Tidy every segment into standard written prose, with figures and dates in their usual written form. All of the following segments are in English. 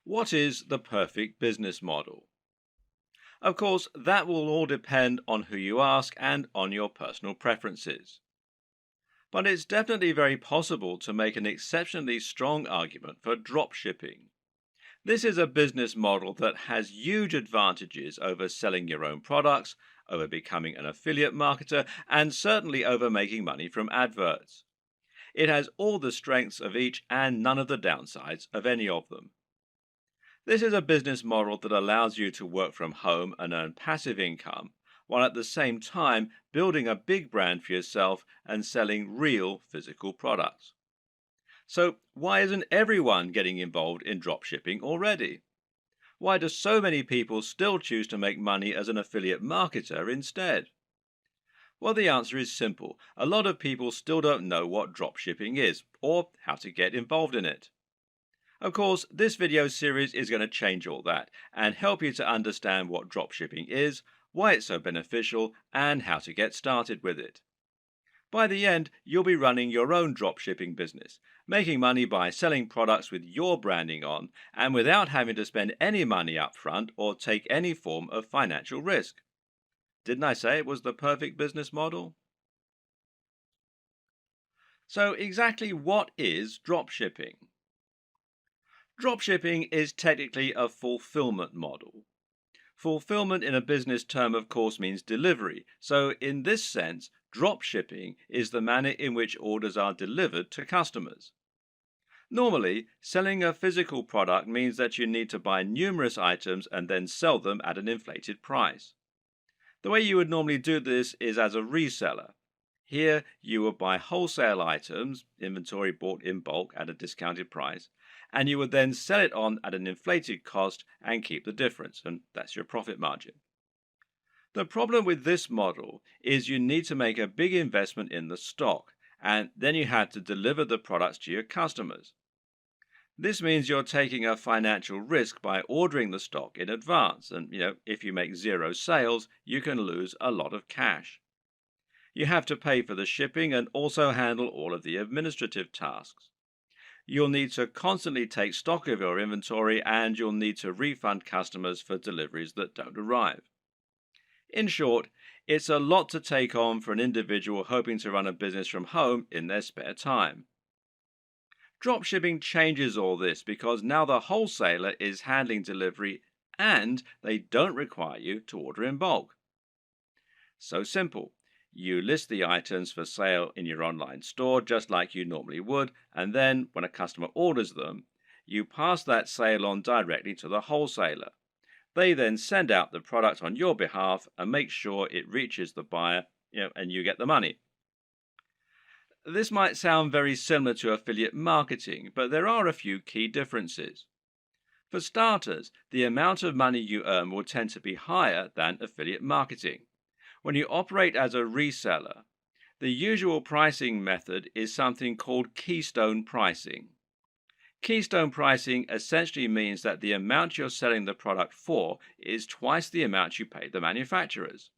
What is the perfect business model? Of course, that will all depend on who you ask and on your personal preferences. But it's definitely very possible to make an exceptionally strong argument for dropshipping. This is a business model that has huge advantages over selling your own products, over becoming an affiliate marketer, and certainly over making money from adverts. It has all the strengths of each and none of the downsides of any of them. This is a business model that allows you to work from home and earn passive income, while at the same time building a big brand for yourself and selling real physical products. So, why isn't everyone getting involved in dropshipping already? Why do so many people still choose to make money as an affiliate marketer instead? Well, the answer is simple. A lot of people still don't know what dropshipping is or how to get involved in it. Of course, this video series is going to change all that and help you to understand what dropshipping is, why it's so beneficial, and how to get started with it. By the end, you'll be running your own dropshipping business, making money by selling products with your branding on and without having to spend any money up front or take any form of financial risk. Didn't I say it was the perfect business model? So, exactly what is dropshipping? Dropshipping is technically a fulfillment model. Fulfillment in a business term, of course, means delivery. So, in this sense, dropshipping is the manner in which orders are delivered to customers. Normally, selling a physical product means that you need to buy numerous items and then sell them at an inflated price. The way you would normally do this is as a reseller. Here, you would buy wholesale items, inventory bought in bulk at a discounted price, and you would then sell it on at an inflated cost and keep the difference, and that's your profit margin. The problem with this model is you need to make a big investment in the stock, and then you have to deliver the products to your customers. This means you're taking a financial risk by ordering the stock in advance, and if you make zero sales, you can lose a lot of cash. You have to pay for the shipping and also handle all of the administrative tasks. You'll need to constantly take stock of your inventory and you'll need to refund customers for deliveries that don't arrive. In short, it's a lot to take on for an individual hoping to run a business from home in their spare time. Dropshipping changes all this because now the wholesaler is handling delivery and they don't require you to order in bulk. So simple. You list the items for sale in your online store just like you normally would, and then when a customer orders them, you pass that sale on directly to the wholesaler. They then send out the product on your behalf and make sure it reaches the buyer, and you get the money. This might sound very similar to affiliate marketing, but there are a few key differences. For starters, the amount of money you earn will tend to be higher than affiliate marketing. When you operate as a reseller, the usual pricing method is something called keystone pricing. Keystone pricing essentially means that the amount you're selling the product for is twice the amount you pay the manufacturers.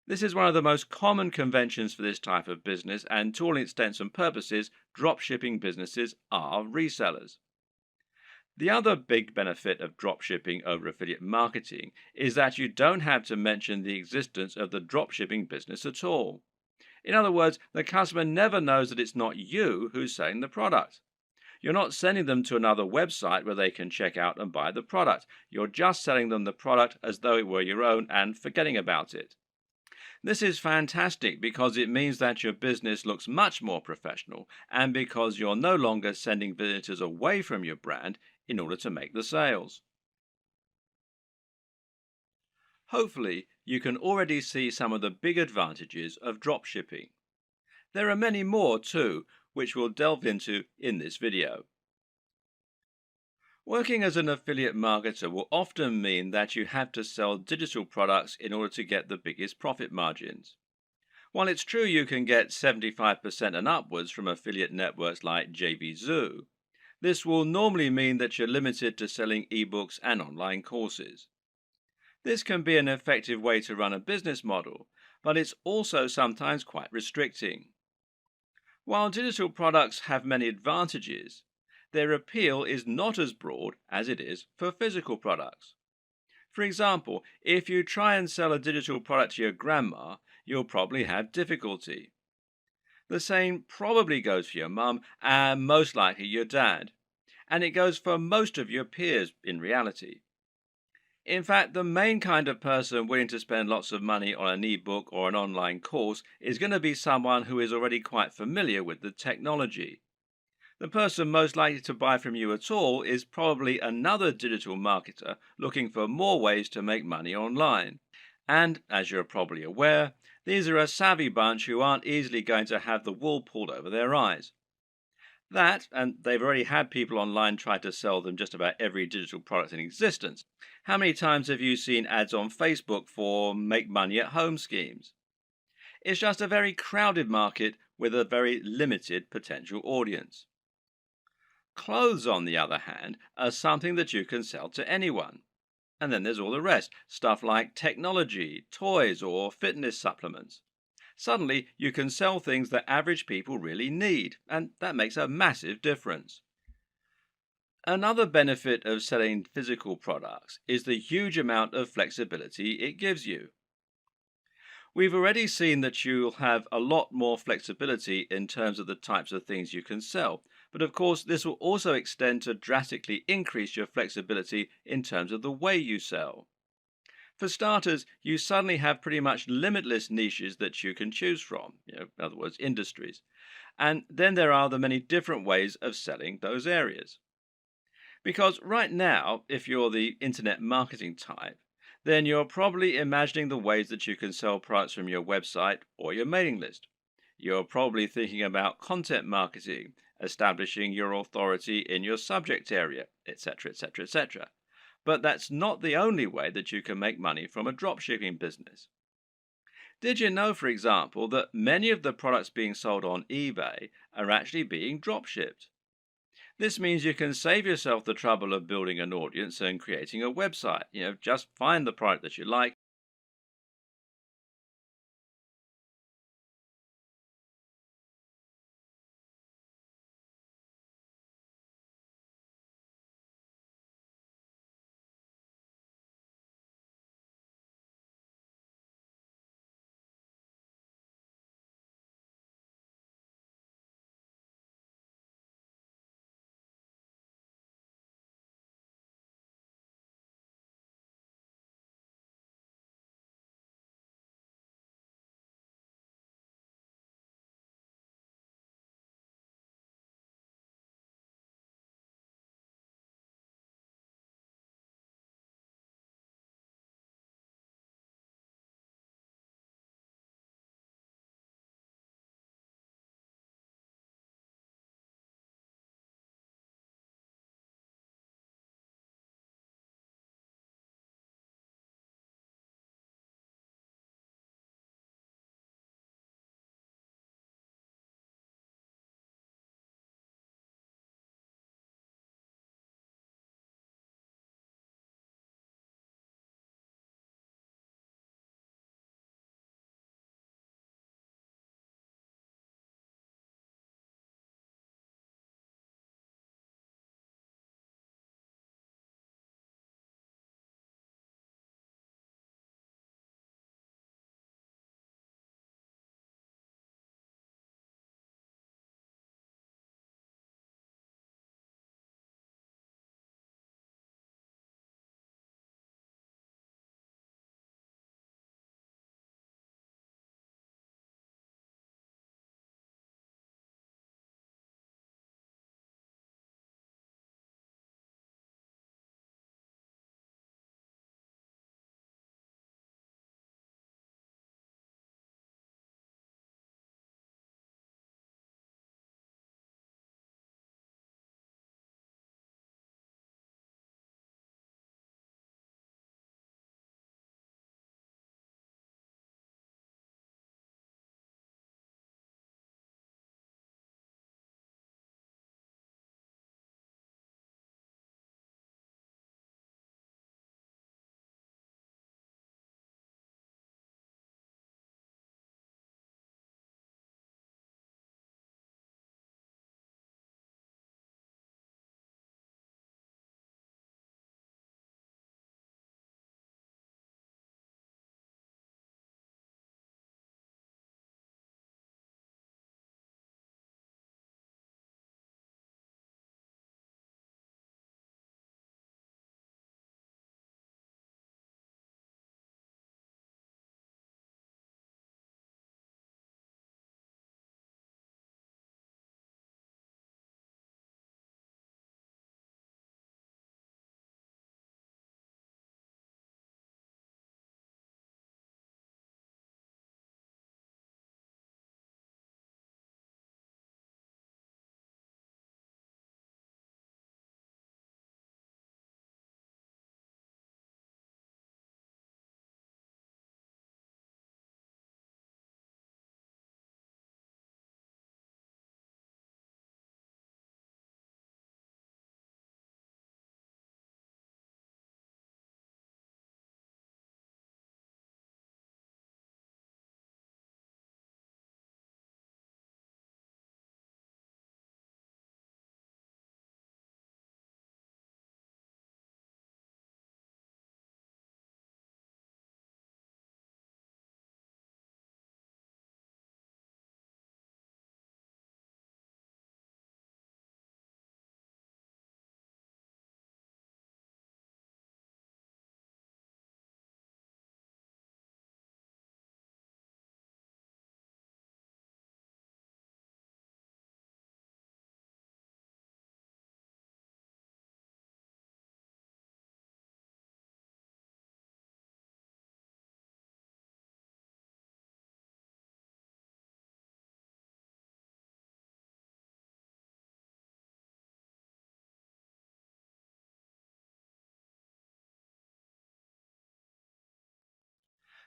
This is one of the most common conventions for this type of business, and to all intents and purposes, dropshipping businesses are resellers. The other big benefit of dropshipping over affiliate marketing is that you don't have to mention the existence of the dropshipping business at all. In other words, the customer never knows that it's not you who's selling the product. You're not sending them to another website where they can check out and buy the product. You're just selling them the product as though it were your own and forgetting about it. This is fantastic because it means that your business looks much more professional and because you're no longer sending visitors away from your brand in order to make the sales. Hopefully, you can already see some of the big advantages of dropshipping. There are many more too, which we'll delve into in this video. Working as an affiliate marketer will often mean that you have to sell digital products in order to get the biggest profit margins. While it's true you can get 75% and upwards from affiliate networks like JVZoo, this will normally mean that you're limited to selling ebooks and online courses. This can be an effective way to run a business model, but it's also sometimes quite restricting. While digital products have many advantages, their appeal is not as broad as it is for physical products. For example, if you try and sell a digital product to your grandma, you'll probably have difficulty. The same probably goes for your mum and most likely your dad. And it goes for most of your peers in reality. In fact, the main kind of person willing to spend lots of money on an ebook or an online course is going to be someone who is already quite familiar with the technology. The person most likely to buy from you at all is probably another digital marketer looking for more ways to make money online. And, as you're probably aware, these are a savvy bunch who aren't easily going to have the wool pulled over their eyes. That, and they've already had people online try to sell them just about every digital product in existence. How many times have you seen ads on Facebook for make money at home schemes? It's just a very crowded market with a very limited potential audience. Clothes, on the other hand, are something that you can sell to anyone. And then there's all the rest, stuff like technology, toys, or fitness supplements. Suddenly, you can sell things that average people really need, and that makes a massive difference. Another benefit of selling physical products is the huge amount of flexibility it gives you. We've already seen that you'll have a lot more flexibility in terms of the types of things you can sell, but of course, this will also extend to drastically increase your flexibility in terms of the way you sell. For starters, you suddenly have pretty much limitless niches that you can choose from, in other words, industries. And then there are the many different ways of selling those areas. Because right now, if you're the internet marketing type, then you're probably imagining the ways that you can sell products from your website or your mailing list. You're probably thinking about content marketing, establishing your authority in your subject area, etc., etc., etc. But that's not the only way that you can make money from a dropshipping business. Did you know, for example, that many of the products being sold on eBay are actually being dropshipped? This means you can save yourself the trouble of building an audience and creating a website. Just find the product that you like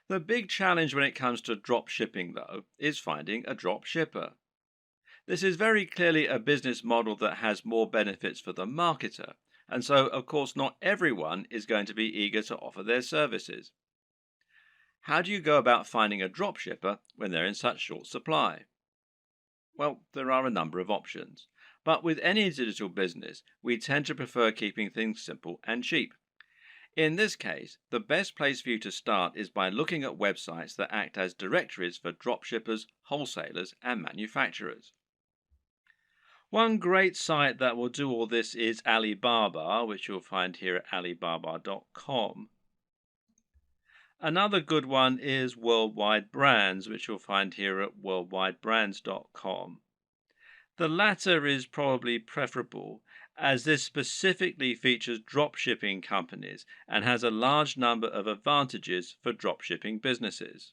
The big challenge when it comes to drop shipping, though, is finding a drop shipper. This is very clearly a business model that has more benefits for the marketer, and so, of course, not everyone is going to be eager to offer their services. How do you go about finding a drop shipper when they're in such short supply? Well, there are a number of options. But with any digital business, we tend to prefer keeping things simple and cheap. In this case, the best place for you to start is by looking at websites that act as directories for dropshippers, wholesalers, and manufacturers. One great site that will do all this is Alibaba, which you'll find here at alibaba.com. Another good one is Worldwide Brands, which you'll find here at worldwidebrands.com. The latter is probably preferable, as this specifically features dropshipping companies and has a large number of advantages for dropshipping businesses.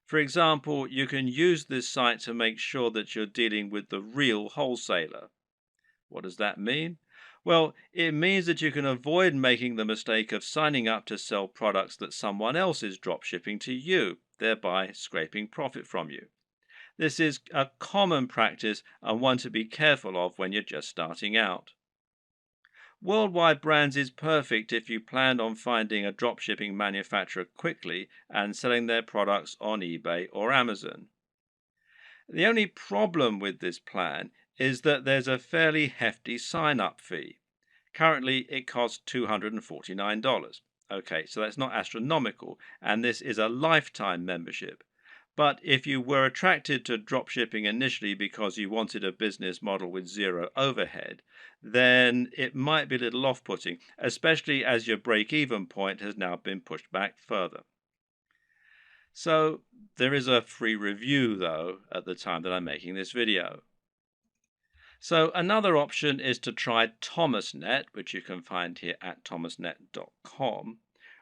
For example, you can use this site to make sure that you're dealing with the real wholesaler. What does that mean? Well, it means that you can avoid making the mistake of signing up to sell products that someone else is dropshipping to you, thereby scraping profit from you. This is a common practice and one to be careful of when you're just starting out. Worldwide Brands is perfect if you plan on finding a dropshipping manufacturer quickly and selling their products on eBay or Amazon. The only problem with this plan is that there's a fairly hefty sign-up fee. Currently, it costs $249. Okay, so that's not astronomical, and this is a lifetime membership. But if you were attracted to dropshipping initially because you wanted a business model with zero overhead, then it might be a little off-putting, especially as your break-even point has now been pushed back further. So there is a free review, though, at the time that I'm making this video. So another option is to try ThomasNet, which you can find here at thomasnet.com,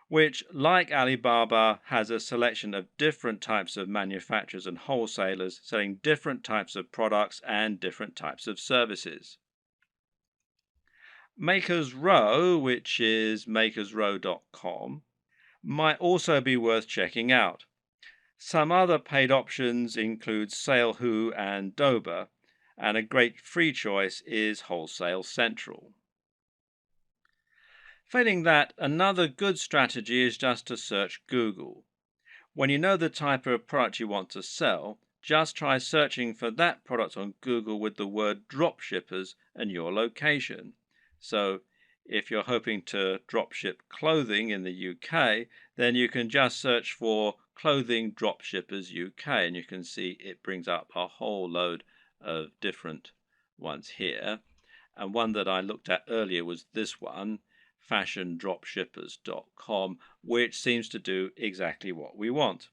which, like Alibaba, has a selection of different types of manufacturers and wholesalers selling different types of products and different types of services. Makers Row, which is makersrow.com, might also be worth checking out. Some other paid options include SaleWho and Doba, and a great free choice is Wholesale Central. Failing that, another good strategy is just to search Google. When you know the type of product you want to sell, just try searching for that product on Google with the word dropshippers and your location. So if you're hoping to dropship clothing in the UK, then you can just search for clothing dropshippers UK, and you can see it brings up a whole load of different ones here. And one that I looked at earlier was this one, fashiondropshippers.com, which seems to do exactly what we want.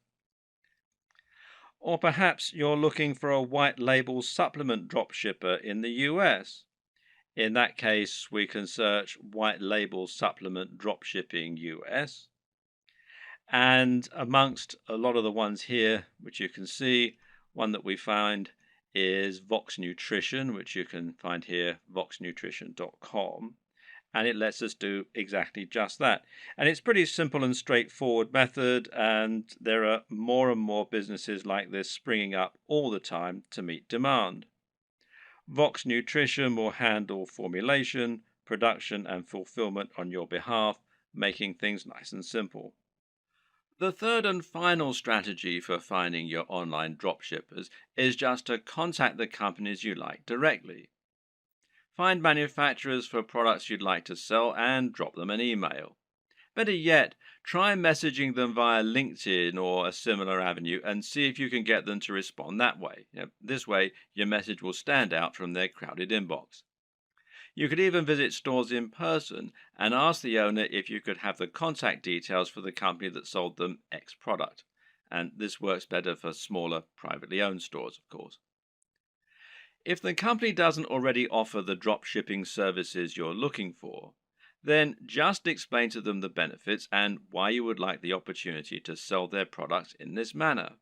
Or perhaps you're looking for a white label supplement dropshipper in the US. In that case, we can search white label supplement dropshipping US. And amongst a lot of the ones here, which you can see, one that we find is Vox Nutrition, which you can find here, voxnutrition.com. And it lets us do exactly just that. And it's pretty simple and straightforward method, and there are more and more businesses like this springing up all the time to meet demand. Vox Nutrition will handle formulation, production, and fulfillment on your behalf, making things nice and simple. The third and final strategy for finding your online dropshippers is just to contact the companies you like directly. Find manufacturers for products you'd like to sell and drop them an email. Better yet, try messaging them via LinkedIn or a similar avenue and see if you can get them to respond that way. This way, your message will stand out from their crowded inbox. You could even visit stores in person and ask the owner if you could have the contact details for the company that sold them X product. And this works better for smaller, privately owned stores, of course. If the company doesn't already offer the drop shipping services you're looking for, then just explain to them the benefits and why you would like the opportunity to sell their products in this manner.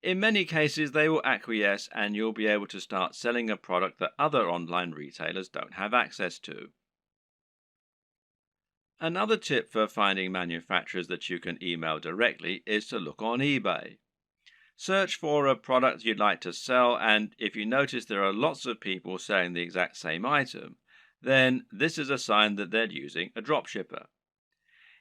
In many cases, they will acquiesce and you'll be able to start selling a product that other online retailers don't have access to. Another tip for finding manufacturers that you can email directly is to look on eBay. Search for a product you'd like to sell, and if you notice there are lots of people selling the exact same item, then this is a sign that they're using a dropshipper.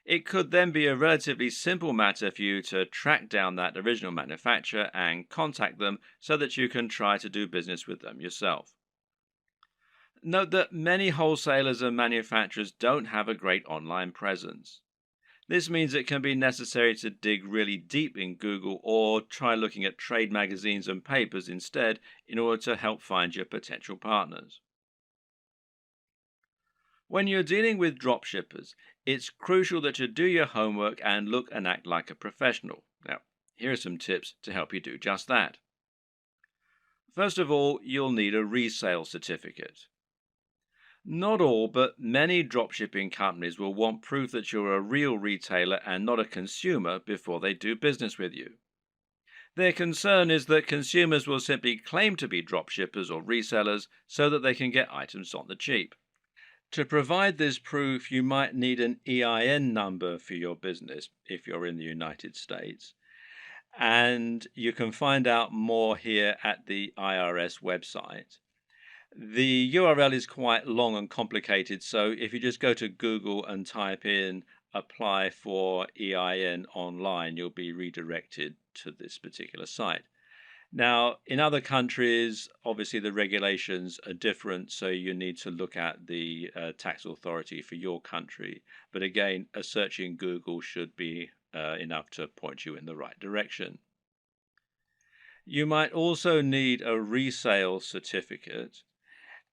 It could then be a relatively simple matter for you to track down that original manufacturer and contact them so that you can try to do business with them yourself. Note that many wholesalers and manufacturers don't have a great online presence. This means it can be necessary to dig really deep in Google or try looking at trade magazines and papers instead in order to help find your potential partners. When you're dealing with dropshippers, it's crucial that you do your homework and look and act like a professional. Now, here are some tips to help you do just that. First of all, you'll need a resale certificate. Not all, but many dropshipping companies will want proof that you're a real retailer and not a consumer before they do business with you. Their concern is that consumers will simply claim to be dropshippers or resellers so that they can get items on the cheap. To provide this proof, you might need an EIN number for your business if you're in the United States. And you can find out more here at the IRS website. The URL is quite long and complicated, so if you just go to Google and type in apply for EIN online, you'll be redirected to this particular site. Now, in other countries, obviously the regulations are different, so you need to look at the tax authority for your country. But again, a search in Google should be enough to point you in the right direction. You might also need a resale certificate,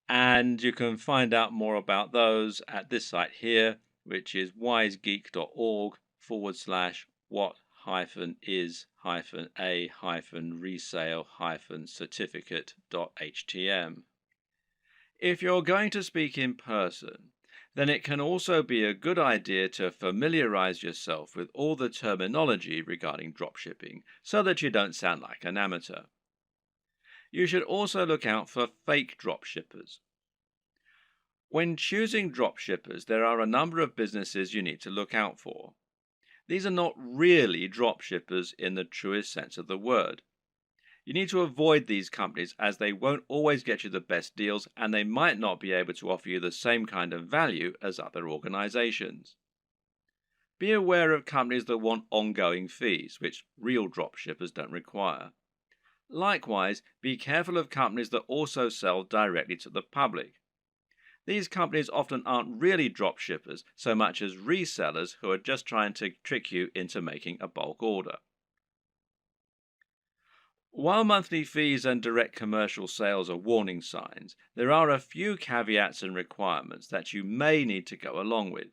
and you can find out more about those at this site here, which is wisegeek.org/what-is-a-resale-certificate.htm. If you're going to speak in person, then it can also be a good idea to familiarize yourself with all the terminology regarding dropshipping so that you don't sound like an amateur. You should also look out for fake dropshippers. When choosing dropshippers, there are a number of businesses you need to look out for. These are not really dropshippers in the truest sense of the word. You need to avoid these companies as they won't always get you the best deals and they might not be able to offer you the same kind of value as other organizations. Be aware of companies that want ongoing fees, which real dropshippers don't require. Likewise, be careful of companies that also sell directly to the public. These companies often aren't really dropshippers so much as resellers who are just trying to trick you into making a bulk order. While monthly fees and direct commercial sales are warning signs, there are a few caveats and requirements that you may need to go along with.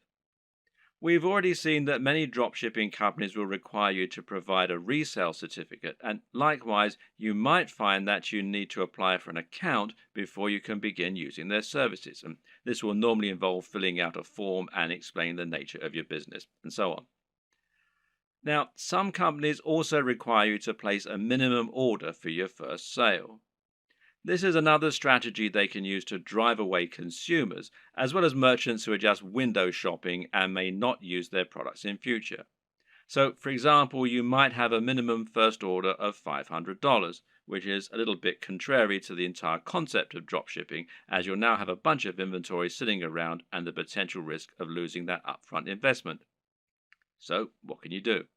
We've already seen that many dropshipping companies will require you to provide a resale certificate, and likewise, you might find that you need to apply for an account before you can begin using their services. And this will normally involve filling out a form and explaining the nature of your business, and so on. Now, some companies also require you to place a minimum order for your first sale. This is another strategy they can use to drive away consumers, as well as merchants who are just window shopping and may not use their products in future. So, for example, you might have a minimum first order of $500, which is a little bit contrary to the entire concept of dropshipping, as you'll now have a bunch of inventory sitting around and the potential risk of losing that upfront investment. So, what can you do?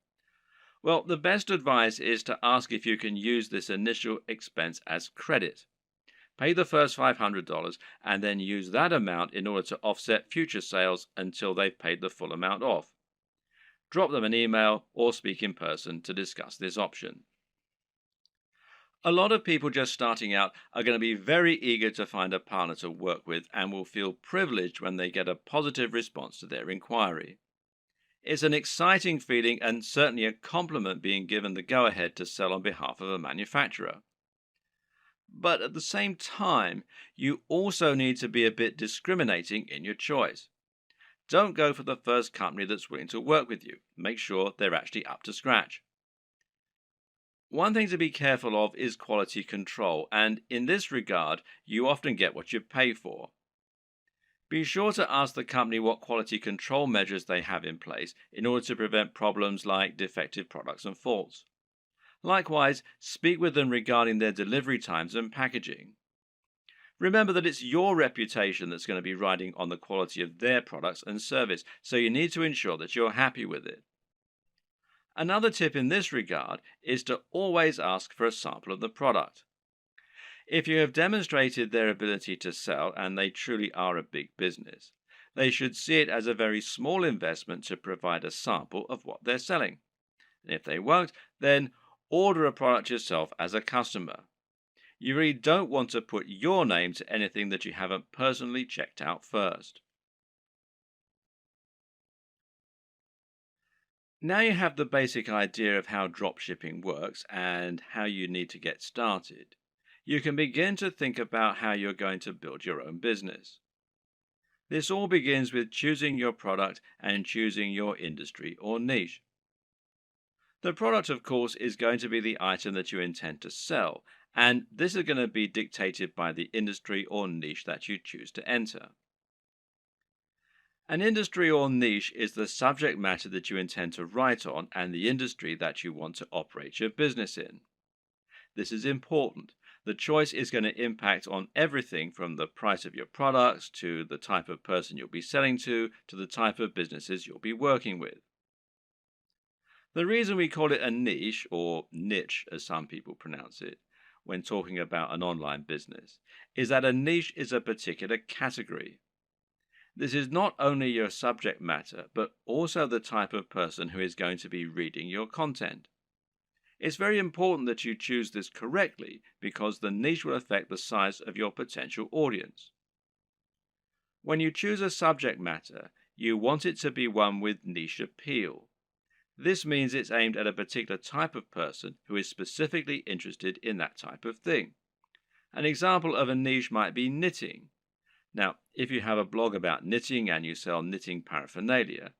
Well, the best advice is to ask if you can use this initial expense as credit. Pay the first $500 and then use that amount in order to offset future sales until they've paid the full amount off. Drop them an email or speak in person to discuss this option. A lot of people just starting out are going to be very eager to find a partner to work with and will feel privileged when they get a positive response to their inquiry. It's an exciting feeling and certainly a compliment being given the go-ahead to sell on behalf of a manufacturer. But at the same time, you also need to be a bit discriminating in your choice. Don't go for the first company that's willing to work with you. Make sure they're actually up to scratch. One thing to be careful of is quality control, and in this regard, you often get what you pay for. Be sure to ask the company what quality control measures they have in place in order to prevent problems like defective products and faults. Likewise, speak with them regarding their delivery times and packaging. Remember that it's your reputation that's going to be riding on the quality of their products and service, so you need to ensure that you're happy with it. Another tip in this regard is to always ask for a sample of the product. If you have demonstrated their ability to sell and they truly are a big business, they should see it as a very small investment to provide a sample of what they're selling. And if they won't, then order a product yourself as a customer. You really don't want to put your name to anything that you haven't personally checked out first. Now you have the basic idea of how dropshipping works and how you need to get started, you can begin to think about how you're going to build your own business. This all begins with choosing your product and choosing your industry or niche. The product, of course, is going to be the item that you intend to sell, and this is going to be dictated by the industry or niche that you choose to enter. An industry or niche is the subject matter that you intend to write on and the industry that you want to operate your business in. This is important. The choice is going to impact on everything from the price of your products to the type of person you'll be selling to the type of businesses you'll be working with. The reason we call it a niche, or niche as some people pronounce it, when talking about an online business, is that a niche is a particular category. This is not only your subject matter, but also the type of person who is going to be reading your content. It's very important that you choose this correctly because the niche will affect the size of your potential audience. When you choose a subject matter, you want it to be one with niche appeal. This means it's aimed at a particular type of person who is specifically interested in that type of thing. An example of a niche might be knitting. Now, if you have a blog about knitting and you sell knitting paraphernalia,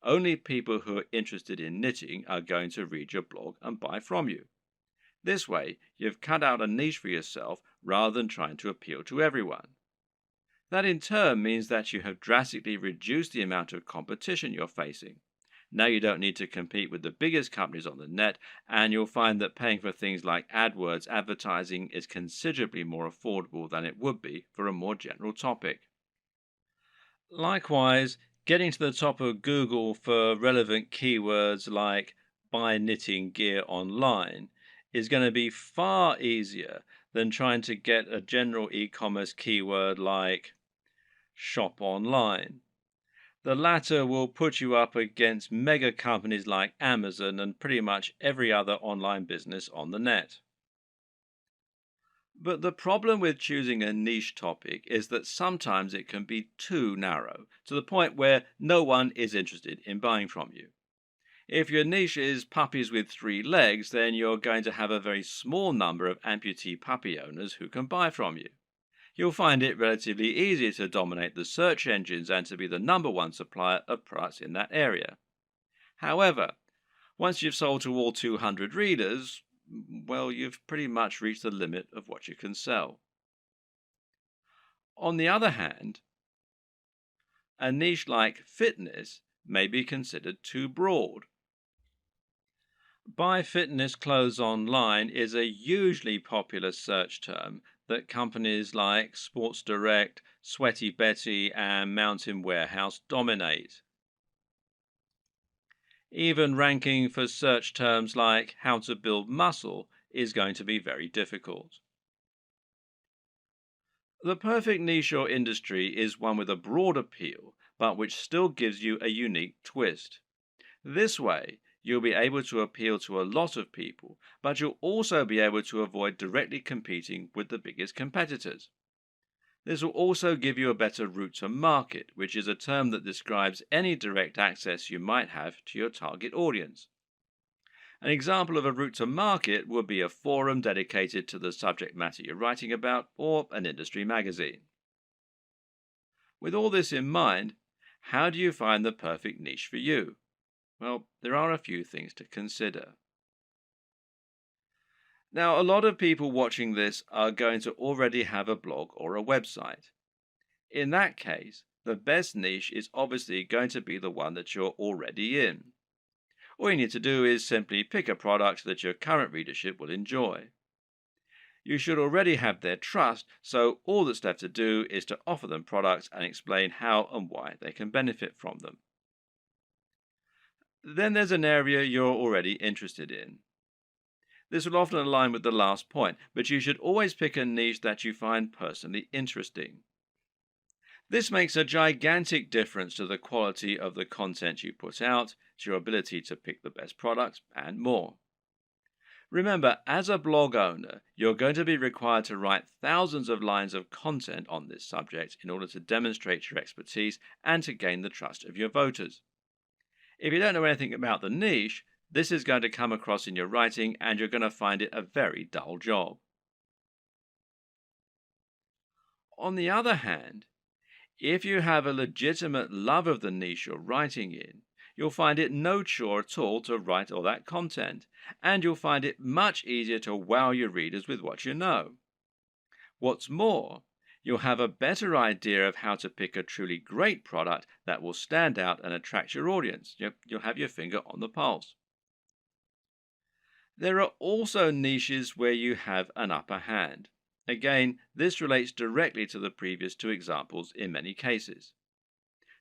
only people who are interested in knitting are going to read your blog and buy from you. This way, you've cut out a niche for yourself rather than trying to appeal to everyone. That in turn means that you have drastically reduced the amount of competition you're facing. Now you don't need to compete with the biggest companies on the net, and you'll find that paying for things like AdWords advertising is considerably more affordable than it would be for a more general topic. Likewise, getting to the top of Google for relevant keywords like buy knitting gear online is going to be far easier than trying to get a general e-commerce keyword like shop online. The latter will put you up against mega companies like Amazon and pretty much every other online business on the net. But the problem with choosing a niche topic is that sometimes it can be too narrow, to the point where no one is interested in buying from you. If your niche is puppies with 3 legs, then you're going to have a very small number of amputee puppy owners who can buy from you. You'll find it relatively easy to dominate the search engines and to be the #1 supplier of products in that area. However, once you've sold to all 200 readers, well, you've pretty much reached the limit of what you can sell. On the other hand, a niche like fitness may be considered too broad. Buy fitness clothes online is a hugely popular search term that companies like Sports Direct, Sweaty Betty, and Mountain Warehouse dominate. Even ranking for search terms like how to build muscle is going to be very difficult. The perfect niche or industry is one with a broad appeal, but which still gives you a unique twist. This way, you'll be able to appeal to a lot of people, but you'll also be able to avoid directly competing with the biggest competitors. This will also give you a better route to market, which is a term that describes any direct access you might have to your target audience. An example of a route to market would be a forum dedicated to the subject matter you're writing about, or an industry magazine. With all this in mind, how do you find the perfect niche for you? Well, there are a few things to consider. Now, a lot of people watching this are going to already have a blog or a website. In that case, The best niche is obviously going to be the one that you're already in. All you need to do is simply pick a product that your current readership will enjoy. You should already have their trust, so all that's left to do is to offer them products and explain how and why they can benefit from them. Then there's an area you're already interested in. This will often align with the last point, but you should always pick a niche that you find personally interesting. This makes a gigantic difference to the quality of the content you put out, to your ability to pick the best products, and more. Remember, as a blog owner, you're going to be required to write thousands of lines of content on this subject in order to demonstrate your expertise and to gain the trust of your voters. If you don't know anything about the niche, this is going to come across in your writing and you're going to find it a very dull job. On the other hand, if you have a legitimate love of the niche you're writing in, you'll find it no chore at all to write all that content, and you'll find it much easier to wow your readers with what you know. What's more, you'll have a better idea of how to pick a truly great product that will stand out and attract your audience. You'll have your finger on the pulse. There are also niches where you have an upper hand. Again, this relates directly to the previous two examples in many cases.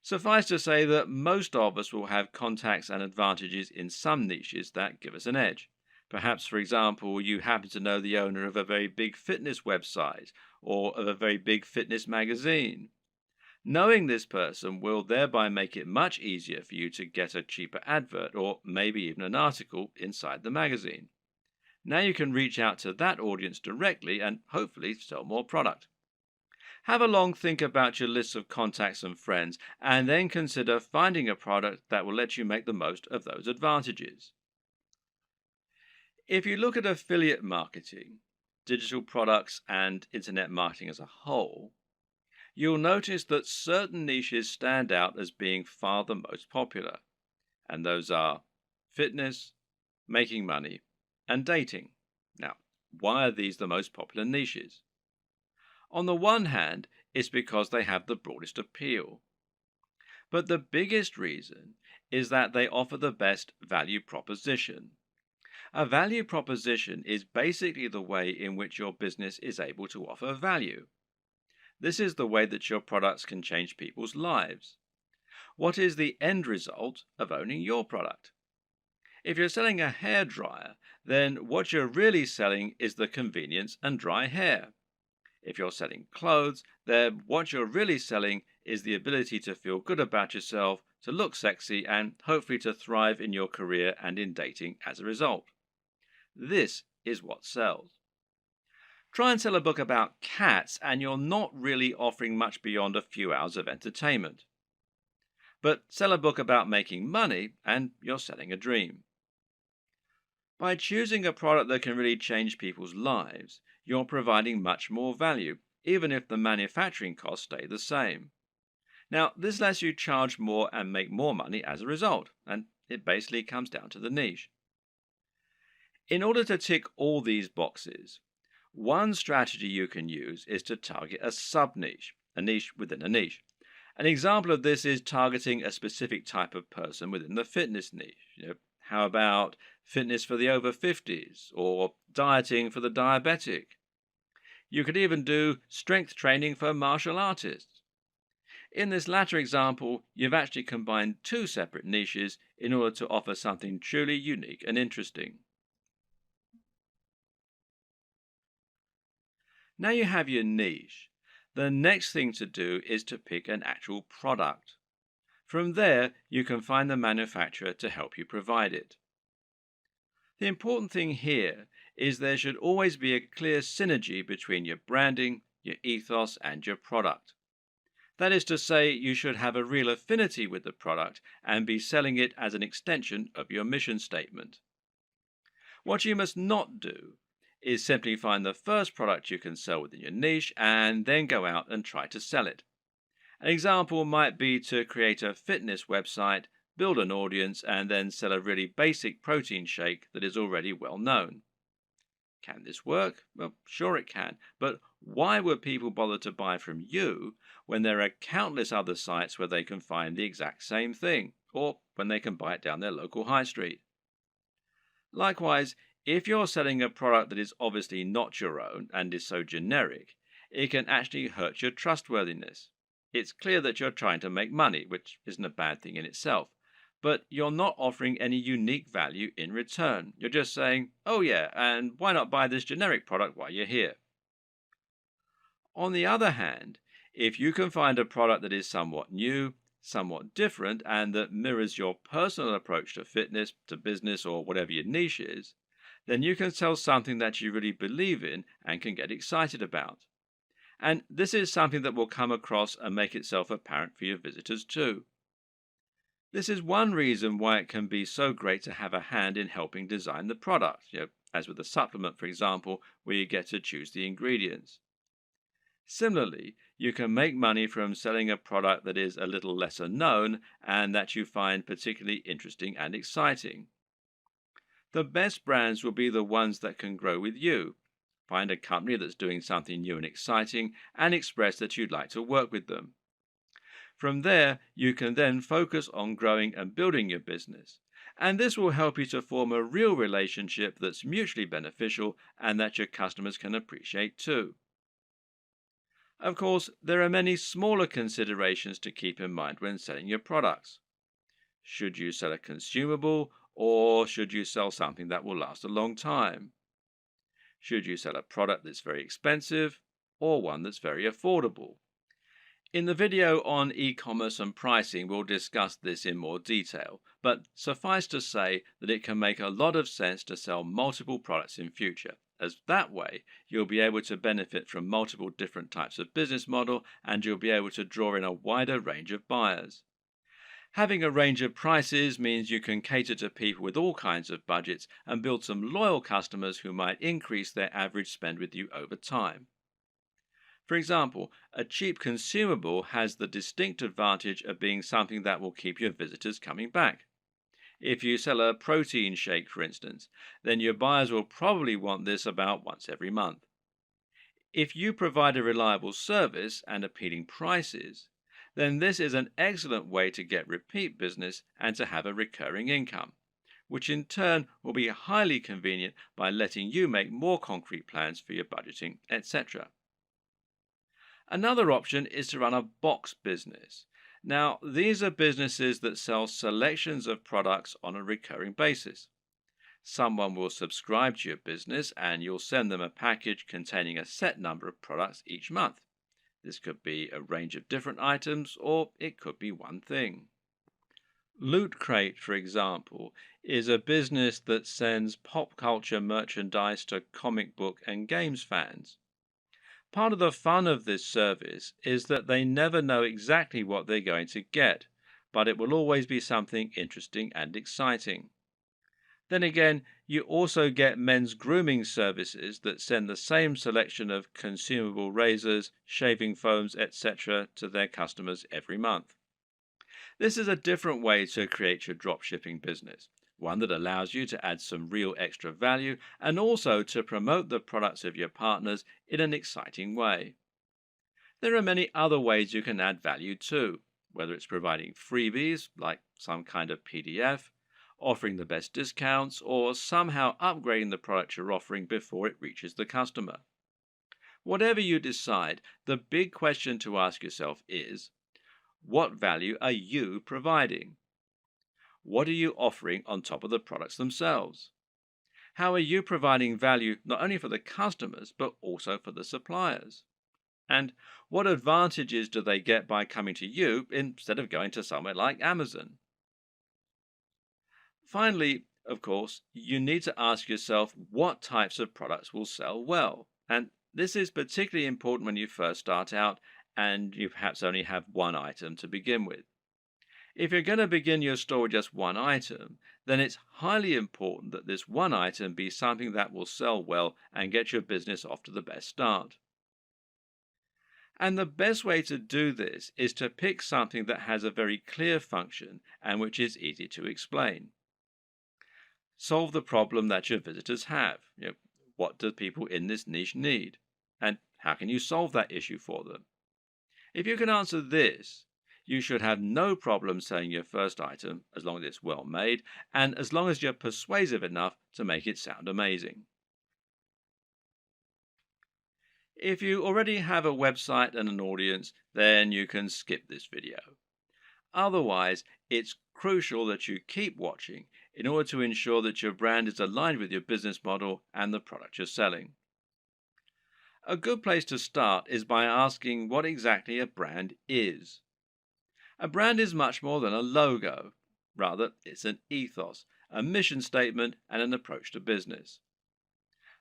Suffice to say that most of us will have contacts and advantages in some niches that give us an edge. Perhaps, for example, you happen to know the owner of a very big fitness website or of a very big fitness magazine. Knowing this person will thereby make it much easier for you to get a cheaper advert or maybe even an article inside the magazine. Now you can reach out to that audience directly and hopefully sell more product. Have a long think about your list of contacts and friends, and then consider finding a product that will let you make the most of those advantages. If you look at affiliate marketing, digital products, and internet marketing as a whole, you'll notice that certain niches stand out as being far the most popular, and those are fitness, making money, and dating. Now, why are these the most popular niches? On the one hand, it's because they have the broadest appeal. But the biggest reason is that they offer the best value proposition. A value proposition is basically the way in which your business is able to offer value. This is the way that your products can change people's lives. What is the end result of owning your product? If you're selling a hairdryer, then what you're really selling is the convenience and dry hair. If you're selling clothes, then what you're really selling is the ability to feel good about yourself, to look sexy, and hopefully to thrive in your career and in dating as a result. This is what sells. Try and sell a book about cats, and you're not really offering much beyond a few hours of entertainment. But sell a book about making money, and you're selling a dream. By choosing a product that can really change people's lives, you're providing much more value, even if the manufacturing costs stay the same. Now, this lets you charge more and make more money as a result, and it basically comes down to the niche. In order to tick all these boxes, one strategy you can use is to target a sub-niche, a niche within a niche. An example of this is targeting a specific type of person within the fitness niche. How about fitness for the over 50s or dieting for the diabetic? You could even do strength training for martial artists. In this latter example, you've actually combined two separate niches in order to offer something truly unique and interesting. Now you have your niche. The next thing to do is to pick an actual product. From there, you can find the manufacturer to help you provide it. The important thing here is there should always be a clear synergy between your branding, your ethos, and your product. That is to say, you should have a real affinity with the product and be selling it as an extension of your mission statement. What you must not do is simply find the first product you can sell within your niche and then go out and try to sell it. An example might be to create a fitness website, build an audience, and then sell a really basic protein shake that is already well known. Can this work? Well, sure it can, but Why would people bother to buy from you when there are countless other sites where they can find the exact same thing, or when they can buy it down their local high street? Likewise, if you're selling a product that is obviously not your own and is so generic, it can actually hurt your trustworthiness. It's clear that you're trying to make money, which isn't a bad thing in itself, but you're not offering any unique value in return. You're just saying, oh yeah, and why not buy this generic product while you're here? On the other hand, if you can find a product that is somewhat new, somewhat different, and that mirrors your personal approach to fitness, to business, or whatever your niche is, then you can sell something that you really believe in and can get excited about. And this is something that will come across and make itself apparent for your visitors too. This is one reason why it can be so great to have a hand in helping design the product, as with a supplement, for example, where you get to choose the ingredients. Similarly, you can make money from selling a product that is a little lesser known and that you find particularly interesting and exciting. The best brands will be the ones that can grow with you. Find a company that's doing something new and exciting and express that you'd like to work with them. From there, you can then focus on growing and building your business. And this will help you to form a real relationship that's mutually beneficial and that your customers can appreciate too. Of course, there are many smaller considerations to keep in mind when selling your products. Should you sell a consumable or should you sell something that will last a long time? Should you sell a product that's very expensive or one that's very affordable? In the video on e-commerce and pricing, we'll discuss this in more detail, but suffice to say that it can make a lot of sense to sell multiple products in future, as that way you'll be able to benefit from multiple different types of business model and you'll be able to draw in a wider range of buyers. Having a range of prices means you can cater to people with all kinds of budgets and build some loyal customers who might increase their average spend with you over time. For example, a cheap consumable has the distinct advantage of being something that will keep your visitors coming back. If you sell a protein shake, for instance, then your buyers will probably want this about once every month. If you provide a reliable service and appealing prices, then this is an excellent way to get repeat business and to have a recurring income, which in turn will be highly convenient by letting you make more concrete plans for your budgeting, etc. Another option is to run a box business. Now, these are businesses that sell selections of products on a recurring basis. Someone will subscribe to your business and you'll send them a package containing a set number of products each month. This could be a range of different items or it could be one thing. Loot Crate, for example, is a business that sends pop culture merchandise to comic book and games fans. Part of the fun of this service is that they never know exactly what they're going to get, but it will always be something interesting and exciting. Then again, you also get men's grooming services that send the same selection of consumable razors, shaving foams, etc. to their customers every month. This is a different way to create your dropshipping business, one that allows you to add some real extra value and also to promote the products of your partners in an exciting way. There are many other ways you can add value too, whether it's providing freebies like some kind of PDF, offering the best discounts, or somehow upgrading the product you're offering before it reaches the customer. Whatever you decide, the big question to ask yourself is, what value are you providing? What are you offering on top of the products themselves? How are you providing value not only for the customers but also for the suppliers? And what advantages do they get by coming to you instead of going to somewhere like Amazon? Finally, of course, you need to ask yourself what types of products will sell well. And this is particularly important when you first start out and you perhaps only have one item to begin with. If you're going to begin your store with just one item, then it's highly important that this one item be something that will sell well and get your business off to the best start. And the best way to do this is to pick something that has a very clear function and which is easy to explain. Solve the problem that your visitors have. What do people in this niche need? And How can you solve that issue for them? If you can answer this, you should have no problem selling your first item as long as it's well made and as long as you're persuasive enough to make it sound amazing. If you already have a website and an audience, then you can skip this video. Otherwise, it's crucial that you keep watching in order to ensure that your brand is aligned with your business model and the product you're selling. A good place to start is by asking what exactly a brand is. A brand is much more than a logo. Rather, it's an ethos, a mission statement, and an approach to business.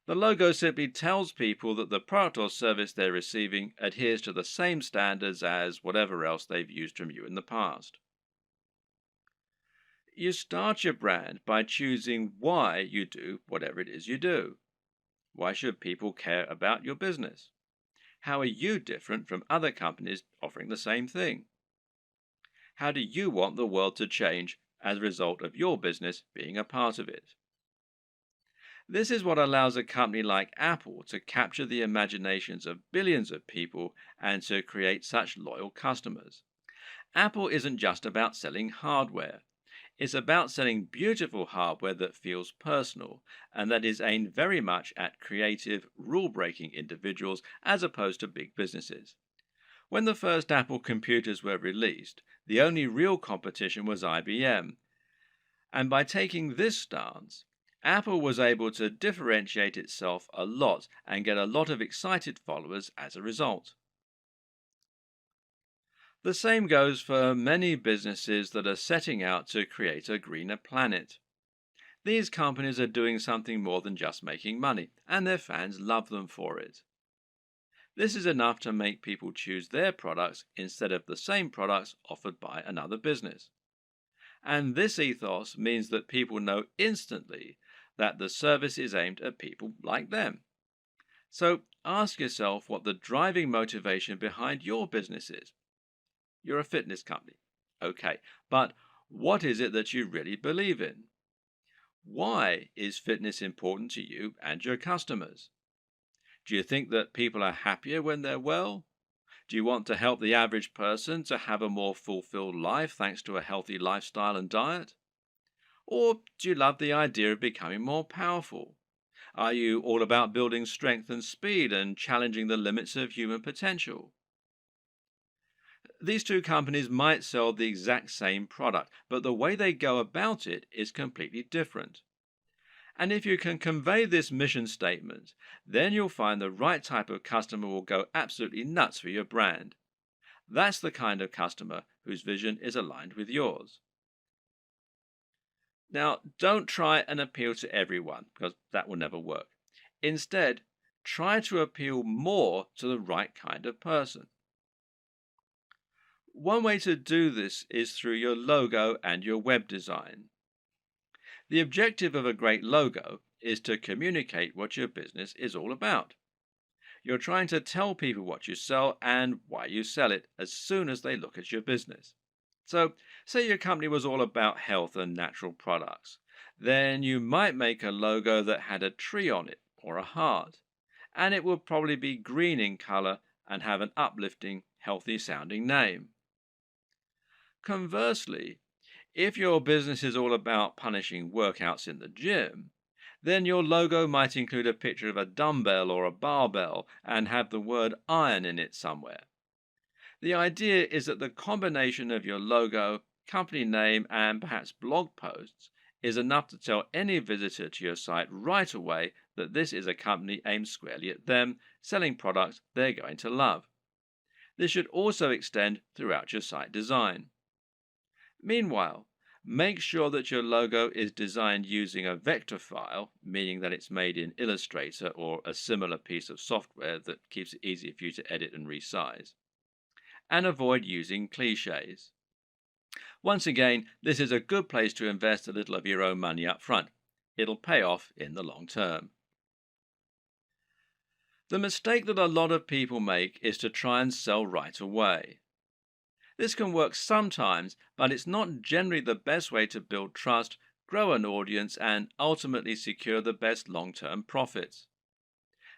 The logo simply tells people that the product or service they're receiving adheres to the same standards as whatever else they've used from you in the past. You start your brand by choosing why you do whatever it is you do. Why should people care about your business? How are you different from other companies offering the same thing? How do you want the world to change as a result of your business being a part of it? This is what allows a company like Apple to capture the imaginations of billions of people and to create such loyal customers. Apple isn't just about selling hardware. It's about selling beautiful hardware that feels personal and that is aimed very much at creative, rule-breaking individuals as opposed to big businesses. When the first Apple computers were released, the only real competition was IBM. And by taking this stance, Apple was able to differentiate itself a lot and get a lot of excited followers as a result. The same goes for many businesses that are setting out to create a greener planet. These companies are doing something more than just making money, and their fans love them for it. This is enough to make people choose their products instead of the same products offered by another business. And this ethos means that people know instantly that the service is aimed at people like them. So ask yourself what the driving motivation behind your business is. You're a fitness company. Okay, but what is it that you really believe in? Why is fitness important to you and your customers? Do you think that people are happier when they're well? Do you want to help the average person to have a more fulfilled life thanks to a healthy lifestyle and diet? Or do you love the idea of becoming more powerful? Are you all about building strength and speed and challenging the limits of human potential? These two companies might sell the exact same product, but the way they go about it is completely different. And if you can convey this mission statement, then you'll find the right type of customer will go absolutely nuts for your brand. That's the kind of customer whose vision is aligned with yours. Now, don't try and appeal to everyone, because that will never work. Instead, try to appeal more to the right kind of person. One way to do this is through your logo and your web design. The objective of a great logo is to communicate what your business is all about. You're trying to tell people what you sell and why you sell it as soon as they look at your business. So, say your company was all about health and natural products. Then you might make a logo that had a tree on it or a heart, and it would probably be green in color and have an uplifting, healthy sounding name. Conversely, if your business is all about punishing workouts in the gym, then your logo might include a picture of a dumbbell or a barbell and have the word iron in it somewhere. The idea is that the combination of your logo, company name, and perhaps blog posts is enough to tell any visitor to your site right away that this is a company aimed squarely at them, selling products they're going to love. This should also extend throughout your site design. Meanwhile, make sure that your logo is designed using a vector file, meaning that it's made in Illustrator or a similar piece of software that keeps it easy for you to edit and resize. And avoid using cliches. Once again, this is a good place to invest a little of your own money up front. It'll pay off in the long term. The mistake that a lot of people make is to try and sell right away. This can work sometimes, but it's not generally the best way to build trust, grow an audience, and ultimately secure the best long-term profits.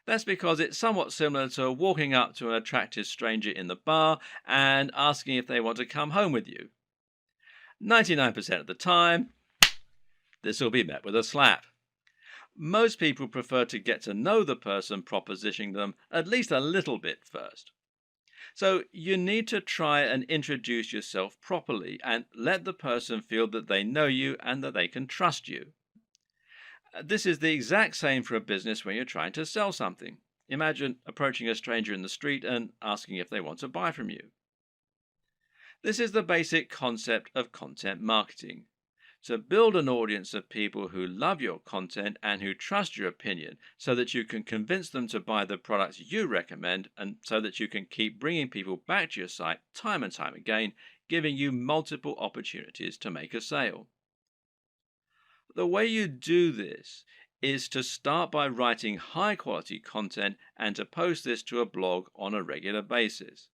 That's because it's somewhat similar to walking up to an attractive stranger in the bar and asking if they want to come home with you. 99% of the time, this will be met with a slap. Most people prefer to get to know the person propositioning them at least a little bit first. So you need to try and introduce yourself properly and let the person feel that they know you and that they can trust you. This is the exact same for a business when you're trying to sell something. Imagine approaching a stranger in the street and asking if they want to buy from you. This is the basic concept of content marketing. To build an audience of people who love your content and who trust your opinion so that you can convince them to buy the products you recommend and so that you can keep bringing people back to your site time and time again, giving you multiple opportunities to make a sale. The way you do this is to start by writing high quality content and to post this to a blog on a regular basis.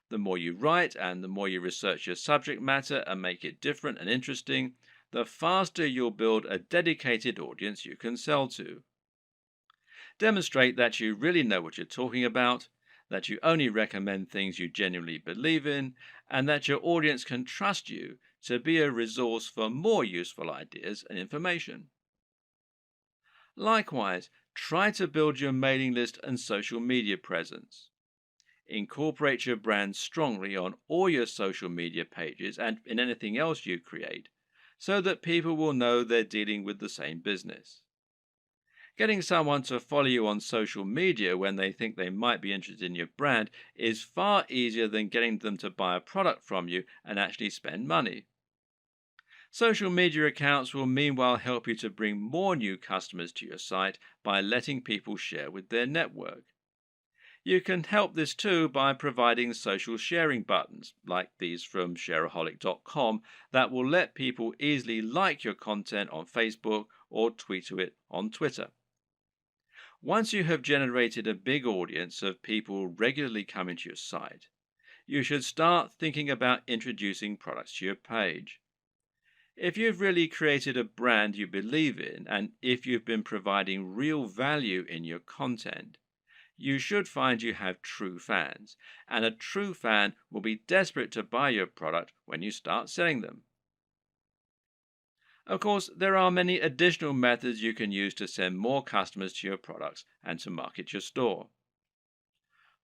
The more you write and the more you research your subject matter and make it different and interesting, the faster you'll build a dedicated audience you can sell to. Demonstrate that you really know what you're talking about, that you only recommend things you genuinely believe in, and that your audience can trust you to be a resource for more useful ideas and information. Likewise, try to build your mailing list and social media presence. Incorporate your brand strongly on all your social media pages and in anything else you create, so that people will know they're dealing with the same business. Getting someone to follow you on social media when they think they might be interested in your brand is far easier than getting them to buy a product from you and actually spend money. Social media accounts will meanwhile help you to bring more new customers to your site by letting people share with their network. You can help this too by providing social sharing buttons, like these from shareaholic.com, that will let people easily like your content on Facebook or tweet to it on Twitter. Once you have generated a big audience of people regularly coming to your site, you should start thinking about introducing products to your page. If you've really created a brand you believe in, and if you've been providing real value in your content, you should find you have true fans, and a true fan will be desperate to buy your product when you start selling them. Of course, there are many additional methods you can use to send more customers to your products and to market your store.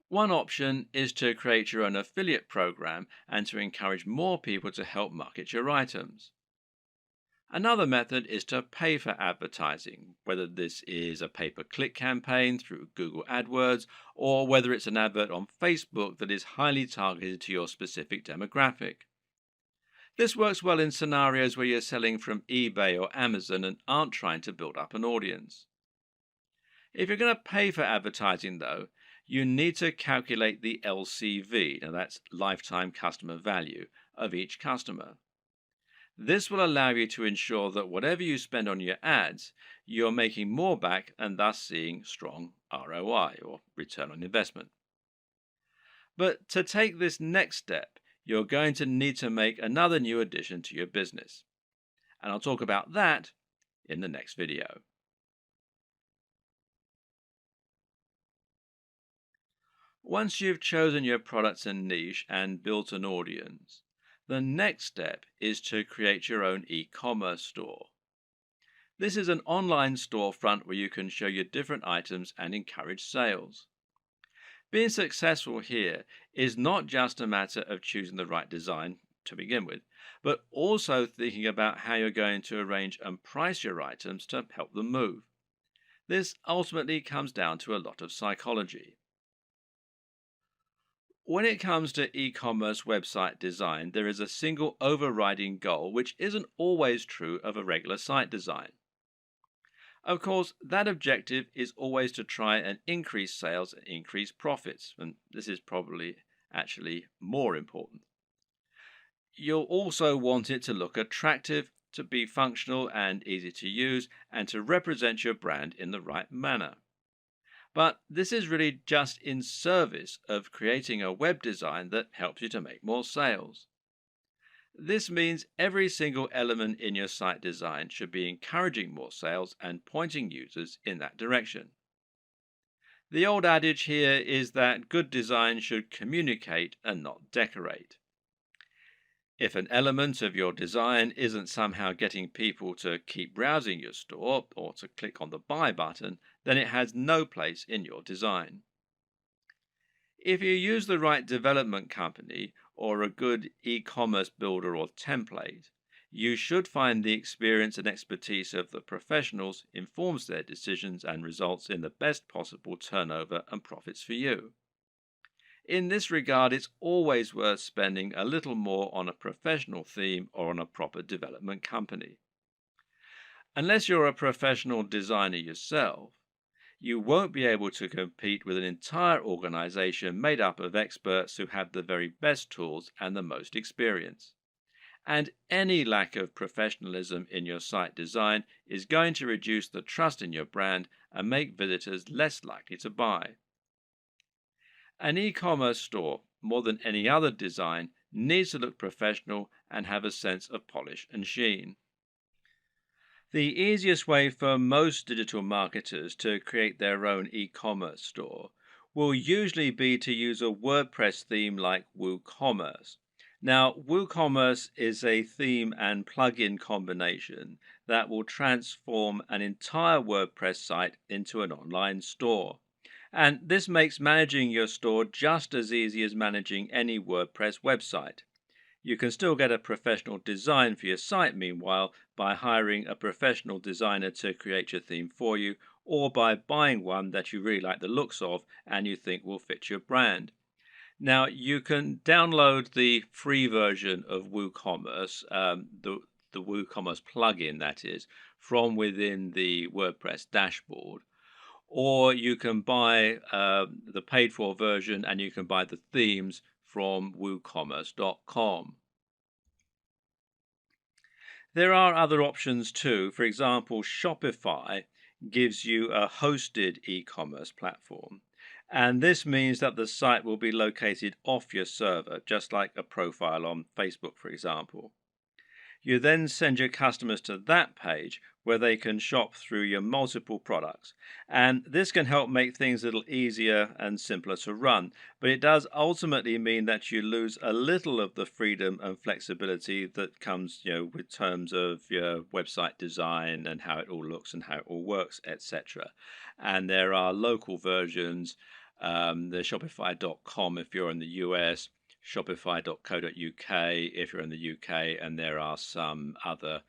One option is to create your own affiliate program and to encourage more people to help market your items. Another method is to pay for advertising, whether this is a pay-per-click campaign through Google AdWords or whether it's an advert on Facebook that is highly targeted to your specific demographic. This works well in scenarios where you're selling from eBay or Amazon and aren't trying to build up an audience. If you're going to pay for advertising, though, you need to calculate the LCV, now that's lifetime customer value, of each customer. This will allow you to ensure that whatever you spend on your ads, you're making more back and thus seeing strong ROI or return on investment. But to take this next step, you're going to need to make another new addition to your business. And I'll talk about that in the next video. Once you've chosen your products and niche and built an audience, the next step is to create your own e-commerce store. This is an online storefront where you can show your different items and encourage sales. Being successful here is not just a matter of choosing the right design to begin with, but also thinking about how you're going to arrange and price your items to help them move. This ultimately comes down to a lot of psychology. When it comes to e-commerce website design, there is a single overriding goal which isn't always true of a regular site design. Of course, that objective is always to try and increase sales and increase profits, and this is probably actually more important. You'll also want it to look attractive, to be functional and easy to use, and to represent your brand in the right manner. But this is really just in service of creating a web design that helps you to make more sales. This means every single element in your site design should be encouraging more sales and pointing users in that direction. The old adage here is that good design should communicate and not decorate. If an element of your design isn't somehow getting people to keep browsing your store or to click on the buy button, then it has no place in your design. If you use the right development company or a good e commerce builder or template, you should find the experience and expertise of the professionals informs their decisions and results in the best possible turnover and profits for you. In this regard, it's always worth spending a little more on a professional theme or on a proper development company. Unless you're a professional designer yourself, you won't be able to compete with an entire organization made up of experts who have the very best tools and the most experience. And any lack of professionalism in your site design is going to reduce the trust in your brand and make visitors less likely to buy. An e-commerce store, more than any other design, needs to look professional and have a sense of polish and sheen. The easiest way for most digital marketers to create their own e-commerce store will usually be to use a WordPress theme like WooCommerce. Now, WooCommerce is a theme and plugin combination that will transform an entire WordPress site into an online store. And this makes managing your store just as easy as managing any WordPress website. You can still get a professional design for your site, meanwhile, by hiring a professional designer to create your theme for you, or by buying one that you really like the looks of and you think will fit your brand. Now, you can download the free version of WooCommerce, the WooCommerce plugin, that is, from within the WordPress dashboard, or you can buy the paid for version and you can buy the themes from woocommerce.com. There are other options too. For example, Shopify gives you a hosted e-commerce platform. And this means that the site will be located off your server, just like a profile on Facebook, for example. You then send your customers to that page where they can shop through your multiple products. And this can help make things a little easier and simpler to run. But it does ultimately mean that you lose a little of the freedom and flexibility that comes, with terms of your website design and how it all looks and how it all works, etc. And there are local versions, the Shopify.com if you're in the US, shopify.co.uk if you're in the UK, and there are some other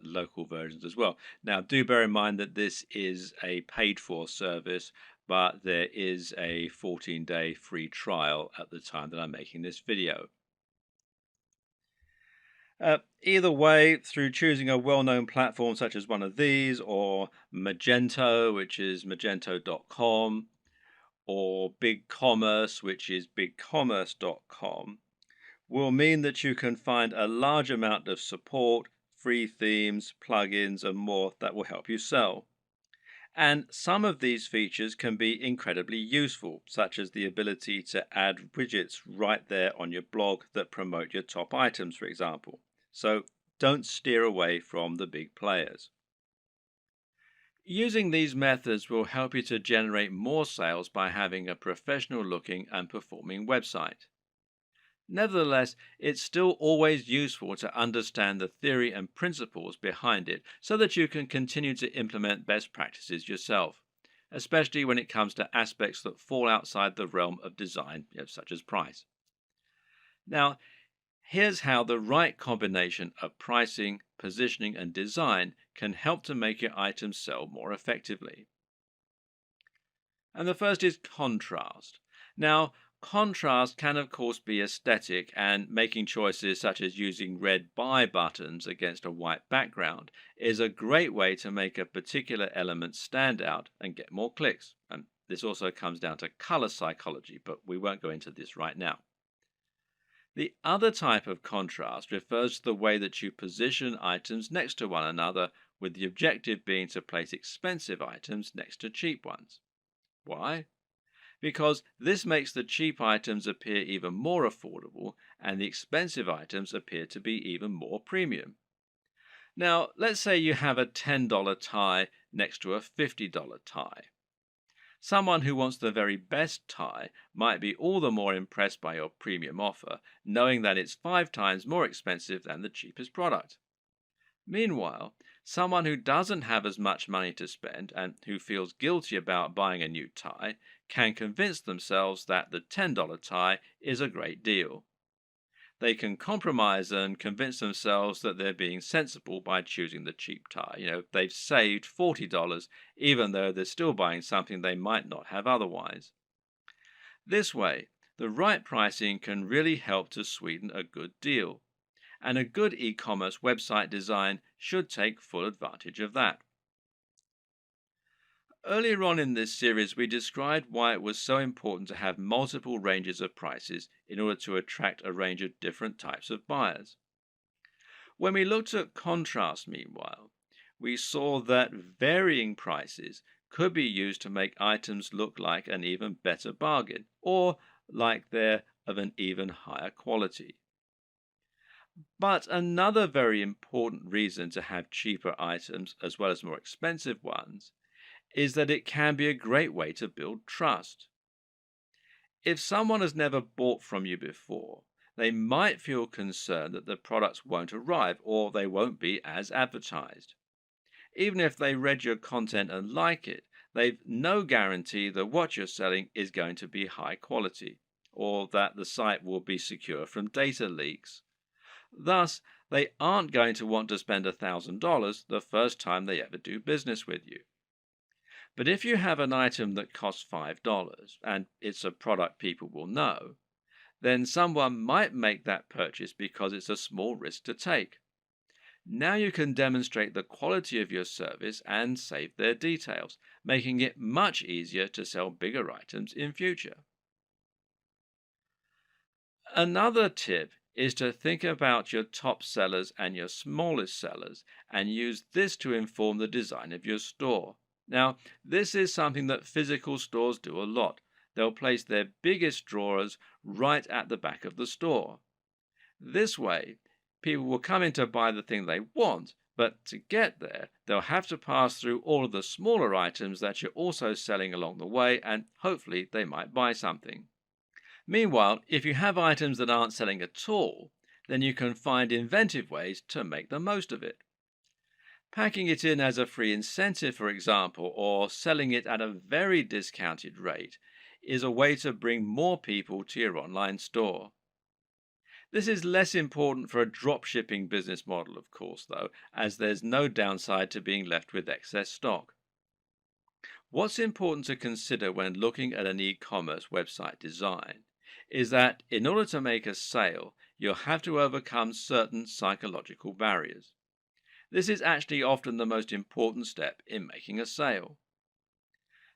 local versions as well. Now, do bear in mind that this is a paid for service, but there is a 14-day free trial at the time that I'm making this video. Either way, through choosing a well-known platform such as one of these, or Magento, which is magento.com, or BigCommerce, which is bigcommerce.com, will mean that you can find a large amount of support, free themes, plugins, and more that will help you sell. And some of these features can be incredibly useful, such as the ability to add widgets right there on your blog that promote your top items, for example. So don't steer away from the big players. Using these methods will help you to generate more sales by having a professional looking and performing website. Nevertheless, it's still always useful to understand the theory and principles behind it so that you can continue to implement best practices yourself, especially when it comes to aspects that fall outside the realm of design, such as price. Now, here's how the right combination of pricing, positioning, and design can help to make your items sell more effectively. And the first is contrast. Now, contrast can of course be aesthetic, and making choices such as using red buy buttons against a white background is a great way to make a particular element stand out and get more clicks. And this also comes down to color psychology, but we won't go into this right now. The other type of contrast refers to the way that you position items next to one another, with the objective being to place expensive items next to cheap ones. Why? Because this makes the cheap items appear even more affordable and the expensive items appear to be even more premium. Now, let's say you have a $10 tie next to a $50 tie. Someone who wants the very best tie might be all the more impressed by your premium offer, knowing that it's 5 times more expensive than the cheapest product. Meanwhile, someone who doesn't have as much money to spend and who feels guilty about buying a new tie can convince themselves that the $10 tie is a great deal. They can compromise and convince themselves that they're being sensible by choosing the cheap tie. They've saved $40 even though they're still buying something they might not have otherwise. This way, the right pricing can really help to sweeten a good deal, and a good e-commerce website design should take full advantage of that. Earlier on in this series, we described why it was so important to have multiple ranges of prices in order to attract a range of different types of buyers. When we looked at contrast, meanwhile, we saw that varying prices could be used to make items look like an even better bargain or like they're of an even higher quality. But another very important reason to have cheaper items as well as more expensive ones is that it can be a great way to build trust. If someone has never bought from you before, they might feel concerned that the products won't arrive or they won't be as advertised. Even if they read your content and like it, they've no guarantee that what you're selling is going to be high quality or that the site will be secure from data leaks. Thus, they aren't going to want to spend $1,000 the first time they ever do business with you. But if you have an item that costs $5 and it's a product people will know, then someone might make that purchase because it's a small risk to take. Now you can demonstrate the quality of your service and save their details, making it much easier to sell bigger items in future. Another tip is to think about your top sellers and your smallest sellers and use this to inform the design of your store. Now, this is something that physical stores do a lot. They'll place their biggest drawers right at the back of the store. This way, people will come in to buy the thing they want, but to get there, they'll have to pass through all of the smaller items that you're also selling along the way, and hopefully they might buy something. Meanwhile, if you have items that aren't selling at all, then you can find inventive ways to make the most of it. Packing it in as a free incentive, for example, or selling it at a very discounted rate, is a way to bring more people to your online store. This is less important for a dropshipping business model, of course, though, as there's no downside to being left with excess stock. What's important to consider when looking at an e-commerce website design is that in order to make a sale, you'll have to overcome certain psychological barriers. This is actually often the most important step in making a sale.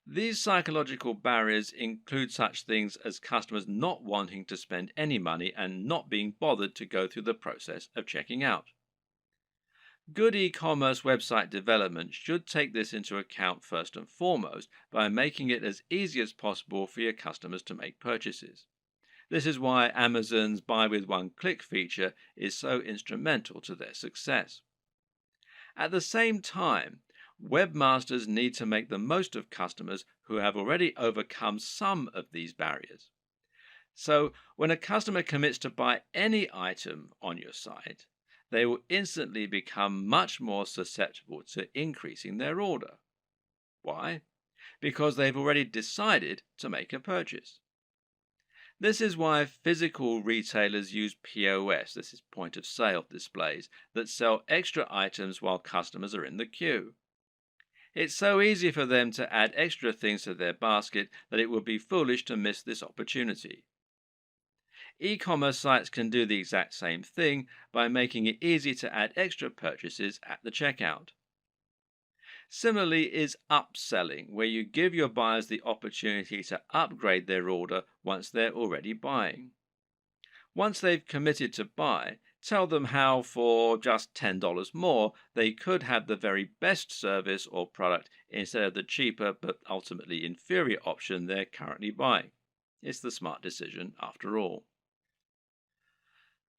These psychological barriers include such things as customers not wanting to spend any money and not being bothered to go through the process of checking out. Good e-commerce website development should take this into account first and foremost by making it as easy as possible for your customers to make purchases. This is why Amazon's buy with one click feature is so instrumental to their success. At the same time, webmasters need to make the most of customers who have already overcome some of these barriers. So, when a customer commits to buy any item on your site, they will instantly become much more susceptible to increasing their order. Why? Because they've already decided to make a purchase. This is why physical retailers use POS, this is point of sale displays, that sell extra items while customers are in the queue. It's so easy for them to add extra things to their basket that it would be foolish to miss this opportunity. E-commerce sites can do the exact same thing by making it easy to add extra purchases at the checkout. Similarly is upselling, where you give your buyers the opportunity to upgrade their order once they're already buying. Once they've committed to buy, tell them how for just $10 more they could have the very best service or product instead of the cheaper but ultimately inferior option they're currently buying. It's the smart decision after all.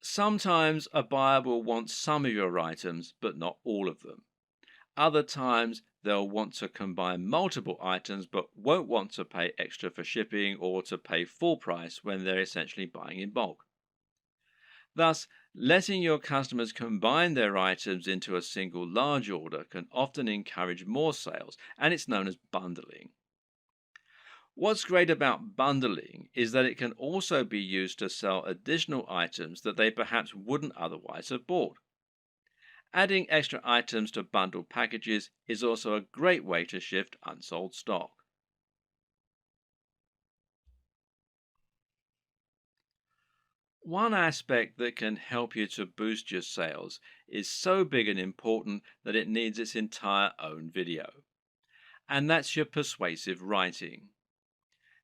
Sometimes a buyer will want some of your items but not all of them. Other times, they'll want to combine multiple items but won't want to pay extra for shipping or to pay full price when they're essentially buying in bulk. Thus, letting your customers combine their items into a single large order can often encourage more sales, and it's known as bundling. What's great about bundling is that it can also be used to sell additional items that they perhaps wouldn't otherwise have bought. Adding extra items to bundled packages is also a great way to shift unsold stock. One aspect that can help you to boost your sales is so big and important that it needs its entire own video, and that's your persuasive writing.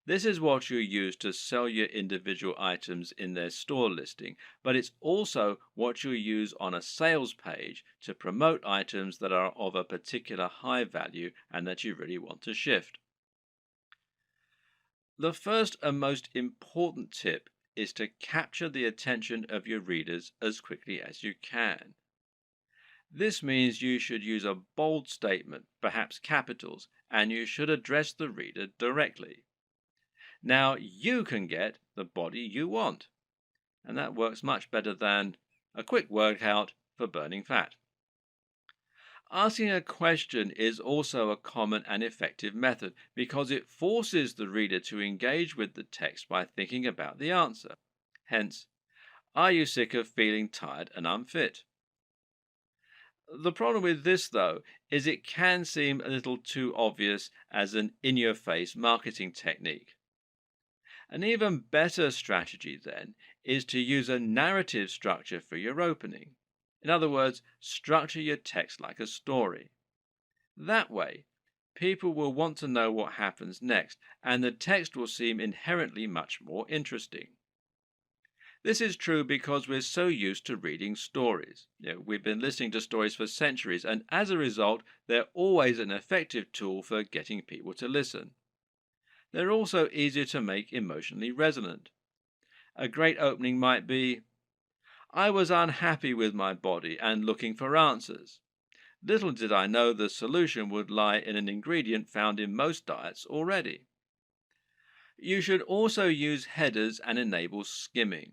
This is what you use to sell your individual items in their store listing, but it's also what you use on a sales page to promote items that are of a particular high value and that you really want to shift. The first and most important tip is to capture the attention of your readers as quickly as you can. This means you should use a bold statement, perhaps capitals, and you should address the reader directly. Now you can get the body you want, and that works much better than a quick workout for burning fat. Asking a question is also a common and effective method because it forces the reader to engage with the text by thinking about the answer. Hence, are you sick of feeling tired and unfit? The problem with this, though, is it can seem a little too obvious as an in your face marketing technique. An even better strategy, then, is to use a narrative structure for your opening. In other words, structure your text like a story. That way, people will want to know what happens next, and the text will seem inherently much more interesting. This is true because we're so used to reading stories. We've been listening to stories for centuries, and as a result, they're always an effective tool for getting people to listen. They're also easier to make emotionally resonant. A great opening might be, I was unhappy with my body and looking for answers. Little did I know the solution would lie in an ingredient found in most diets already. You should also use headers and enable skimming.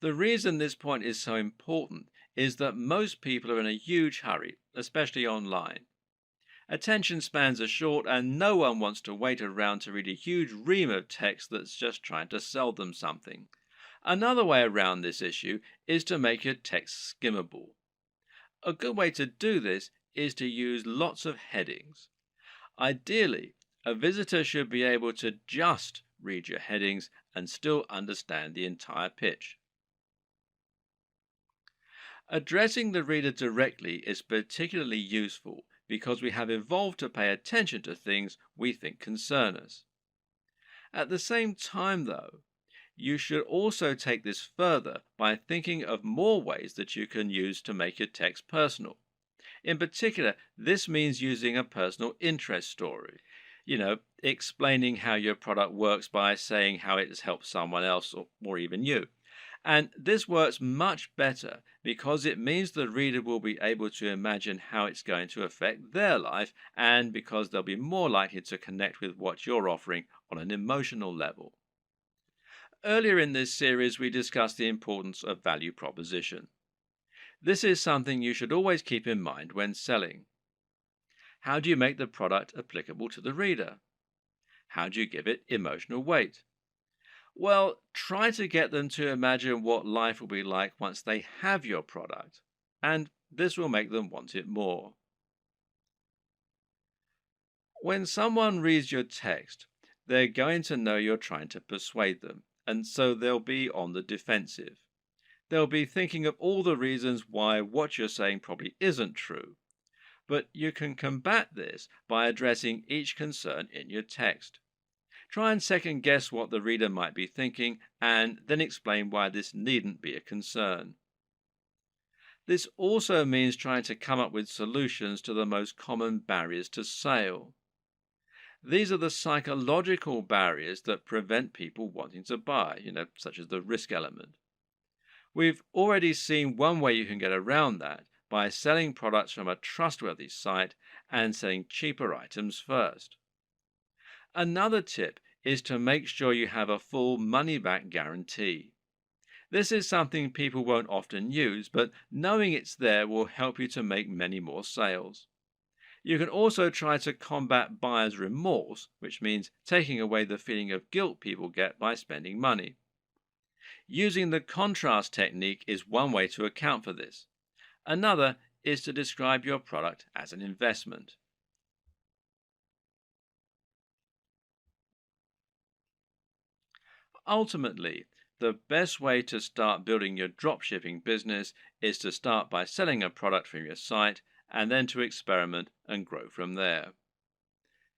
The reason this point is so important is that most people are in a huge hurry, especially online. Attention spans are short and no one wants to wait around to read a huge ream of text that's just trying to sell them something. Another way around this issue is to make your text skimmable. A good way to do this is to use lots of headings. Ideally, a visitor should be able to just read your headings and still understand the entire pitch. Addressing the reader directly is particularly useful because we have evolved to pay attention to things we think concern us. At the same time, though, you should also take this further by thinking of more ways that you can use to make your text personal. In particular, this means using a personal interest story. Explaining how your product works by saying how it has helped someone else or even you. And this works much better because it means the reader will be able to imagine how it's going to affect their life, and because they'll be more likely to connect with what you're offering on an emotional level. Earlier in this series, we discussed the importance of value proposition. This is something you should always keep in mind when selling. How do you make the product applicable to the reader? How do you give it emotional weight? Well, try to get them to imagine what life will be like once they have your product, and this will make them want it more. When someone reads your text, they're going to know you're trying to persuade them, and so they'll be on the defensive. They'll be thinking of all the reasons why what you're saying probably isn't true. But you can combat this by addressing each concern in your text. Try and second guess what the reader might be thinking and then explain why this needn't be a concern. This also means trying to come up with solutions to the most common barriers to sale. These are the psychological barriers that prevent people wanting to buy, such as the risk element. We've already seen one way you can get around that by selling products from a trustworthy site and selling cheaper items first. Another tip is to make sure you have a full money back guarantee. This is something people won't often use, but knowing it's there will help you to make many more sales. You can also try to combat buyer's remorse, which means taking away the feeling of guilt people get by spending money. Using the contrast technique is one way to account for this. Another is to describe your product as an investment. Ultimately, the best way to start building your dropshipping business is to start by selling a product from your site and then to experiment and grow from there.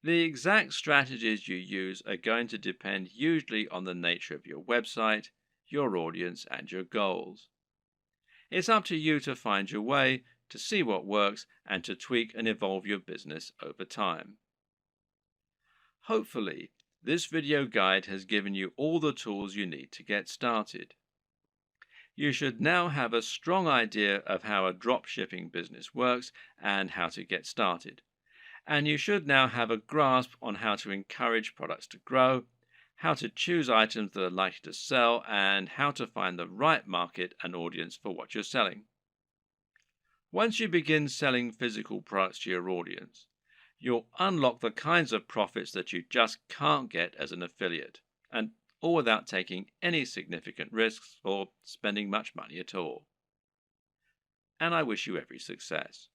The exact strategies you use are going to depend usually on the nature of your website, your audience, and your goals. It's up to you to find your way, to see what works, and to tweak and evolve your business over time. Hopefully, this video guide has given you all the tools you need to get started. You should now have a strong idea of how a dropshipping business works and how to get started. And you should now have a grasp on how to encourage products to grow, how to choose items that are likely to sell, and how to find the right market and audience for what you're selling. Once you begin selling physical products to your audience, you'll unlock the kinds of profits that you just can't get as an affiliate, and all without taking any significant risks or spending much money at all. And I wish you every success.